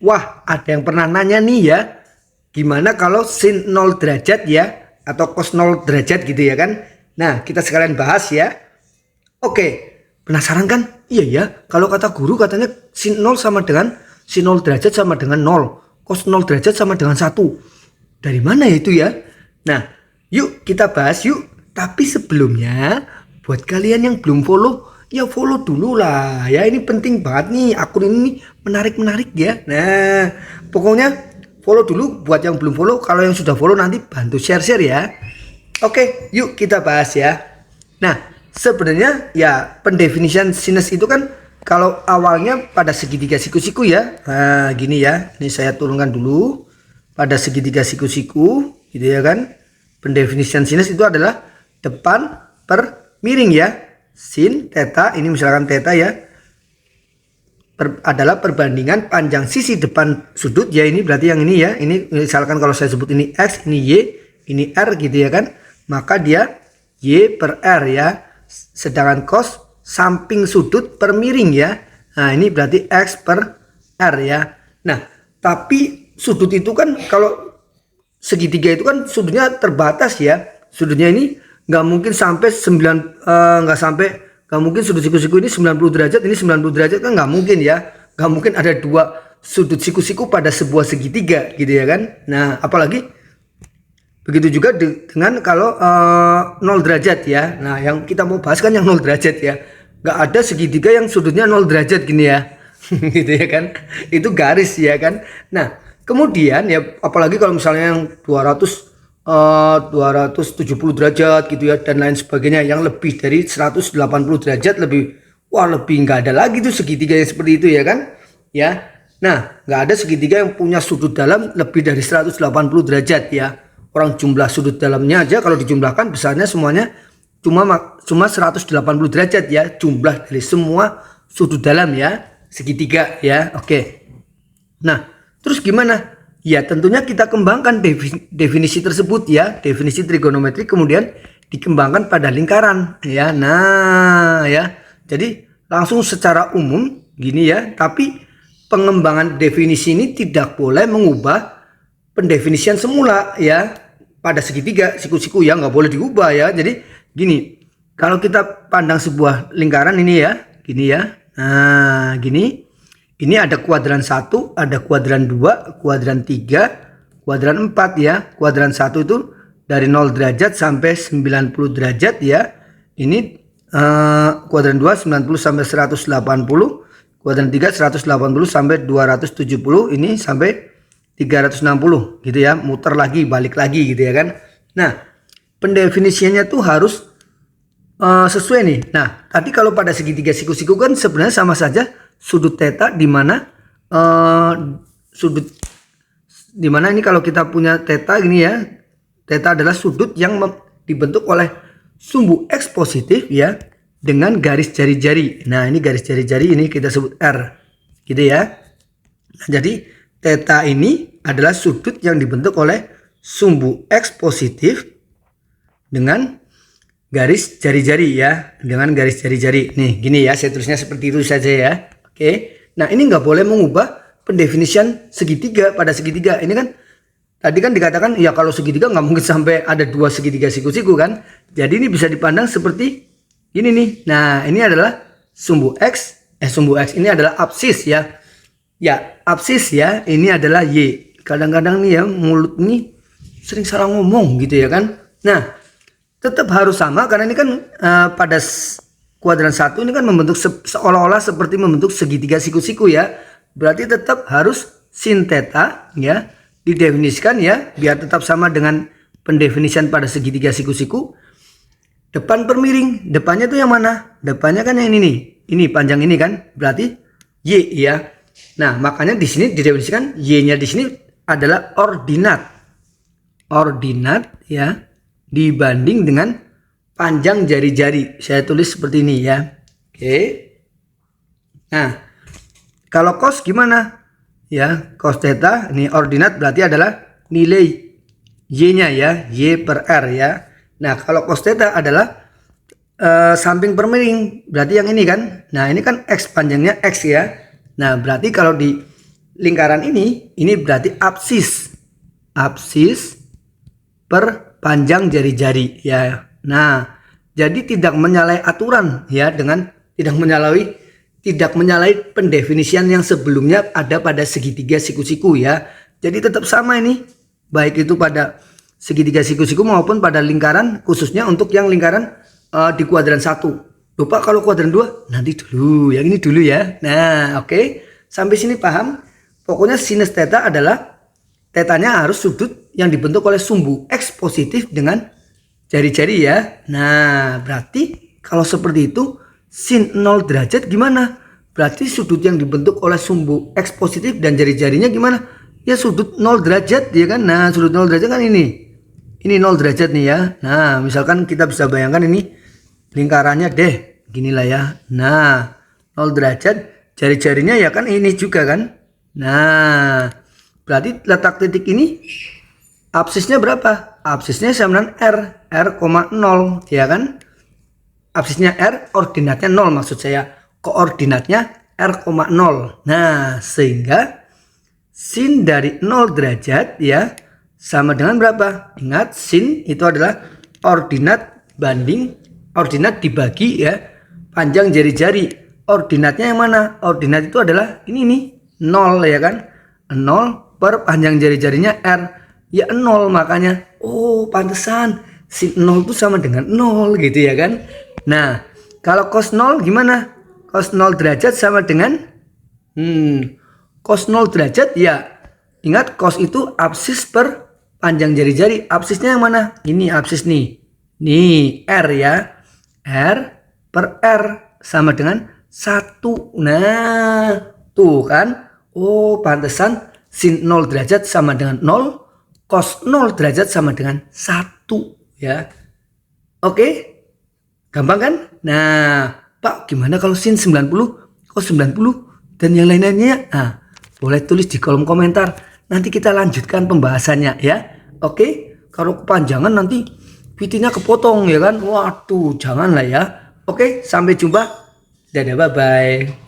Wah, ada yang pernah nanya nih ya, gimana kalau sin 0 derajat ya, atau cos 0 derajat gitu ya kan. Nah, kita sekalian bahas ya. Oke, penasaran kan? Iya ya, kalau kata guru katanya sin 0 sama dengan sin 0 derajat sama dengan 0, cos 0 derajat sama dengan 1. Dari mana itu ya? Nah, yuk kita bahas yuk. Tapi sebelumnya, buat kalian yang belum follow, ya follow dulu lah. Ya ini penting banget nih, akun ini menarik-menarik ya. Nah, pokoknya follow dulu buat yang belum follow. Kalau yang sudah follow nanti bantu share-share ya. Oke, yuk kita bahas ya. Nah, sebenarnya ya pendefinisian sinus itu kan kalau awalnya pada segitiga siku-siku ya. Nah, gini ya. Ini saya turunkan dulu pada segitiga siku-siku gitu ya kan. Pendefinisian sinus itu adalah depan per miring ya. Sin theta, ini misalkan theta ya, adalah perbandingan panjang sisi depan sudut ya. Ini berarti yang ini ya. Ini misalkan kalau saya sebut ini X, ini Y, ini R gitu ya kan. Maka dia Y per R ya. Sedangkan cos samping sudut per miring ya. Nah ini berarti X per R ya. Nah tapi sudut itu kan kalau segitiga itu kan sudutnya terbatas ya. Sudutnya ini nggak mungkin sampai 9, nggak mungkin sudut siku-siku ini 90 derajat, ini 90 derajat kan nggak mungkin ya. Nggak mungkin ada dua sudut siku-siku pada sebuah segitiga gitu ya kan. Nah apalagi begitu juga dengan kalau 0 derajat ya. Nah yang kita mau bahas kan yang 0 derajat ya. Nggak ada segitiga yang sudutnya 0 derajat gini ya. Gitu ya kan. Itu garis ya kan. Nah kemudian ya apalagi kalau misalnya yang 270 derajat gitu ya dan lain sebagainya, yang lebih dari 180 derajat lebih, wah lebih nggak ada lagi tuh segitiga yang seperti itu ya kan ya. Nah nggak ada segitiga yang punya sudut dalam lebih dari 180 derajat ya. Orang jumlah sudut dalamnya aja kalau dijumlahkan besarnya semuanya cuma 180 derajat ya, jumlah dari semua sudut dalam ya segitiga ya. Oke. Nah terus gimana? Ya tentunya kita kembangkan definisi tersebut ya, definisi trigonometri kemudian dikembangkan pada lingkaran ya. Nah ya, jadi langsung secara umum gini ya, tapi pengembangan definisi ini tidak boleh mengubah pendefinisian semula ya pada segitiga siku-siku ya, nggak boleh diubah ya. Jadi gini, kalau kita pandang sebuah lingkaran ini ya, gini ya, nah gini. Ini ada kuadran 1, ada kuadran 2, kuadran 3, kuadran 4 ya. Kuadran 1 itu dari 0 derajat sampai 90 derajat ya. Ini kuadran 2 90 sampai 180, kuadran 3 180 sampai 270, ini sampai 360 gitu ya. Muter lagi, balik lagi gitu ya kan. Nah, pendefinisiannya tuh harus sesuai nih. Nah, tadi kalau pada segitiga siku-siku kan sebenarnya sama saja sudut theta di mana sudut di mana ini kalau kita punya theta gini ya. Theta adalah sudut yang dibentuk oleh sumbu X positif ya dengan garis jari-jari. Nah, ini garis jari-jari ini kita sebut R. Gitu ya. Nah, jadi theta ini adalah sudut yang dibentuk oleh sumbu X positif dengan garis jari-jari ya, dengan garis jari-jari. Nih, gini ya, saya tulisnya seperti itu saja ya. Oke. Nah, ini nggak boleh mengubah pendefinisian segitiga pada segitiga. Ini kan tadi kan dikatakan ya kalau segitiga nggak mungkin sampai ada dua segitiga siku-siku kan. Jadi ini bisa dipandang seperti ini nih. Nah, ini adalah sumbu X, sumbu X ini adalah absis ya. Ya, absis ya, ini adalah Y. Kadang-kadang nih ya mulut ini sering salah ngomong gitu ya kan. Nah, tetap harus sama karena ini kan pada kuadran 1 ini kan membentuk seolah-olah seperti membentuk segitiga siku-siku ya. Berarti tetap harus sin theta ya didefinisikan ya biar tetap sama dengan pendefinisian pada segitiga siku-siku. Depan per miring, depannya tuh yang mana? Depannya kan yang ini nih. Ini panjang ini kan berarti Y ya. Nah, makanya di sini didefinisikan Y-nya di sini adalah ordinat. Ordinat ya dibanding dengan panjang jari-jari. Saya tulis seperti ini ya. Oke. Nah, kalau cos gimana? Ya, cos theta ini ordinat berarti adalah nilai Y-nya ya, Y per R ya. Nah, kalau cos theta adalah samping per miring, berarti yang ini kan. Nah, ini kan X panjangnya X ya. Nah, berarti kalau lingkaran ini berarti absis. Absis per panjang jari-jari ya. Nah, jadi tidak menyalahi aturan ya, dengan tidak menyalahi pendefinisian yang sebelumnya ada pada segitiga siku-siku ya. Jadi tetap sama ini, baik itu pada segitiga siku-siku maupun pada lingkaran, khususnya untuk yang lingkaran di kuadran 1. Lupa kalau kuadran 2 nanti dulu, yang ini dulu ya. Nah, oke. Sampai sini paham? Pokoknya sinus theta adalah tetanya harus sudut yang dibentuk oleh sumbu X positif dengan jari-jari ya. Nah, berarti kalau seperti itu sin 0 derajat gimana? Berarti sudut yang dibentuk oleh sumbu X positif dan jari-jarinya gimana? Ya sudut 0 derajat ya kan. Nah, sudut 0 derajat kan ini 0 derajat nih ya. Nah, misalkan kita bisa bayangkan ini lingkarannya deh, ginilah ya. Nah, 0 derajat, jari-jarinya ya kan ini juga kan. Nah, berarti letak titik ini absisnya berapa? Absisnya sama dengan R,0 ya kan. Absisnya R, ordinatnya 0 maksud saya. Koordinatnya R,0. Nah, sehingga sin dari 0 derajat ya sama dengan berapa? Ingat, sin itu adalah ordinat banding ordinat dibagi ya panjang jari-jari. Ordinatnya yang mana? Ordinat itu adalah ini nih, 0 ya kan. 0 per panjang jari-jarinya R. Ya 0, makanya oh pantesan sin 0 itu sama dengan 0 gitu ya kan. Nah, kalau cos 0 gimana? Cos 0 derajat sama dengan cos 0 derajat ya. Ingat, cos itu absis per panjang jari-jari. Absisnya yang mana? Ini absis nih. Nih, R ya. R per R sama dengan 1. Nah, tuh kan. Oh, pantesan sin 0 derajat sama dengan 0. Cos 0 derajat sama dengan 1 ya. Oke. Gampang kan? Nah, Pak, gimana kalau sin 90, cos 90 dan yang lain-lainnya? Nah, boleh tulis di kolom komentar. Nanti kita lanjutkan pembahasannya ya. Oke, kalau kepanjangan nanti VT-nya kepotong ya kan. Waduh, janganlah ya. Oke, sampai jumpa. Dadah, bye-bye.